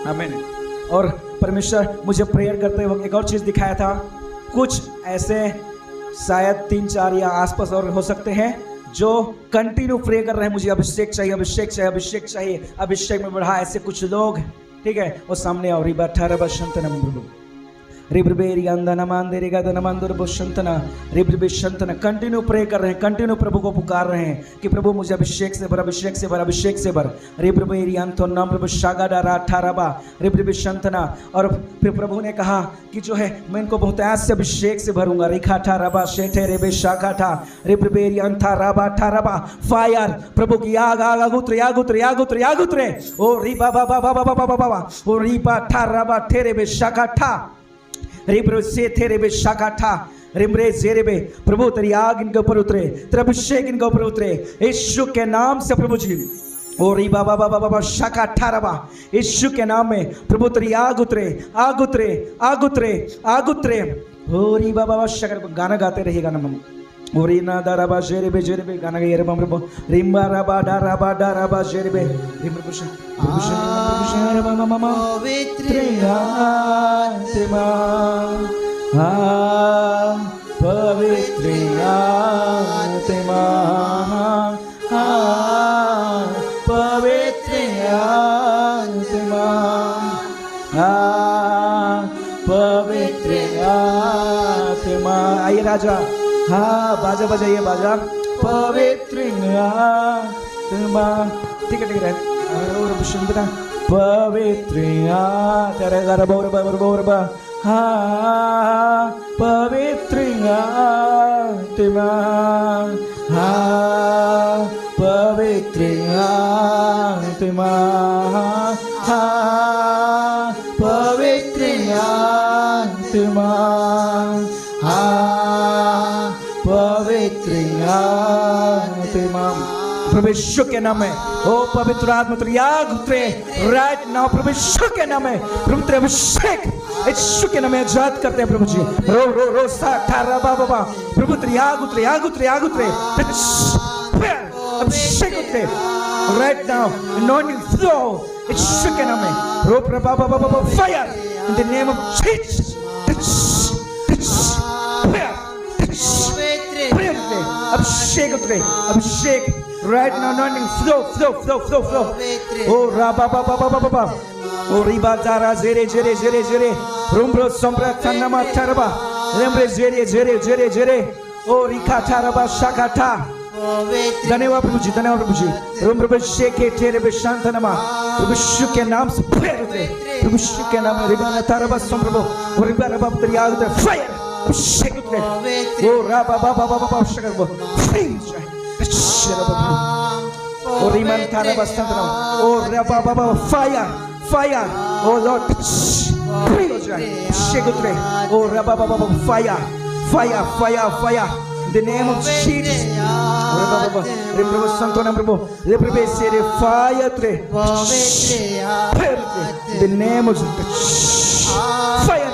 आमीन। और परमेश्वर मुझे प्रेयर करते वक्त एक और चीज़ दिखाया था, कुछ ऐसे शायद 3-4 या आसपास और हो सकते हैं जो कंटिन्यू प्रे कर रहे हैं, मुझे अभिषेक चाहिए, अभिषेक चाहिए, अभिषेक चाहिए, अभिषेक में बढ़ा। ऐसे कुछ लोग, ठीक है, वो सामने आओ। रिबा 18 बशंतना प्रभु रिब्रबेरी अंदना मांदेरी गादना मांदुर बशंतना रिब्रबे शंतना। कंटिन्यू प्रे कर रहे हैं, कंटिन्यू प्रभु को पुकार रहे हैं कि प्रभु मुझे अभिषेक से भर, अभिषेक से भर, अभिषेक से भर। रिब्रबेरी अंतो नाम प्रभु शागाडा राठाराबा रिब्रबे शंतना। और फिर प्रभु ने कहा कि जो है मैं इनको बहुत ऐसे अभिषेक से भरूंगा। रिखाठा रबा शेठे रेबे शाखाठा रिब्रबेरी अंथा राबा ठाराबा। फायर प्रभु की आग आग आगुत्रे आगुत्रे आगुत्रे आगुत्रे। ओ रिबा बाबा बाबा बाबा बाबा ओ रिबा ठाराबा ठेरेबे शाखाठा रिब्रो से थेरेबे शाखाठा रिम्रे जेरेबे। प्रभु तेरी आग इनके ऊपर उतरे, तेरा अभिषेक इनके ऊपर उतरे यीशु के नाम से प्रभु जी। ओ री बाबा बाबा बाबा शाखाठा रबा, यीशु के नाम में प्रभु तेरी आग उतरे, आग उतरे, आग उतरे, आग उतरे। ओ री बाबा बाबा शकर। गाना गाते रहिएगा ना मम्मा। ओरीना दाराबा जेरेबे जेरेबे गाना गे रे बमरे रिम्बा राबा डाराबा जेरेबे रिम्बा पुषा पुषा पुषा रे मामा मामा पवित्र आत्मा हा पवित्र आत्मा हा पवित्र आत्मा हा पवित्र आत्मा। आइए राजा, हाँ बाजा बजाइए बाजा। पवित्र आत्मा, ठीक है ठीक है। और सुंदरा पवित्र आत्मा, हाँ पवित्र आत्मा, हाँ पवित्र आत्मा, हाँ पवित्र आत्मा, हाँ पवित्र आत्मा। प्रभु यीशु के नाम में ओ पवित्र आत्मा तेरी आग उतरे राइट नाउ। प्रभु यीशु के नाम में प्रभु तेरे अभिषेक यीशु के नाम में आजाद करते हैं प्रभु जी। रो रो रो सा ठारा बाबा प्रभु तेरी आग उतरे, आग उतरे, आग उतरे, अभिषेक उतरे right now. Anointing flow Yeshu के नाम में। रो प्रभु बाबा fire in the name of Jesus. अभिषेक उतरे, अभिषेक right now. Anointing flow flow flow flow flow. ओ राबा बाबा बाबा बाबा ओ रिबा जारा जेरे जेरे जेरे जेरे रुम्ब्रो सोम्ब्रा थन्नमा थरबा रेम्ब्रे जेरे जेरे जेरे जेरे ओ रिखा थरबा शाखाठा। धन्यवाद प्रभु जी, धन्यवाद प्रभु जी। रुम्ब्रो शेके तेरे बेशांतनमा प्रभु यीशु के नाम से फायर उतरे, प्रभु यीशु के नाम में। रिबा थरबा सोम्ब्रो ओ रिबा रबा तेरी आग उतरे फायर अभिषेक उतरे। ओ राबा बाबा बाबा शकर वो फ्रीज ओ रिमन थारा बस्तंतरा ओ राबा बाबा fire fire O lord free हो जाए अभिषेक उतरे। ओ राबा बाबा fire fire fire fire the name of Jesus. ओ राबा बाबा रिम्ब्रो संतोना प्रभु रिब्रे से रे फायर उतरे फायर उतरे the name of Jesus fire.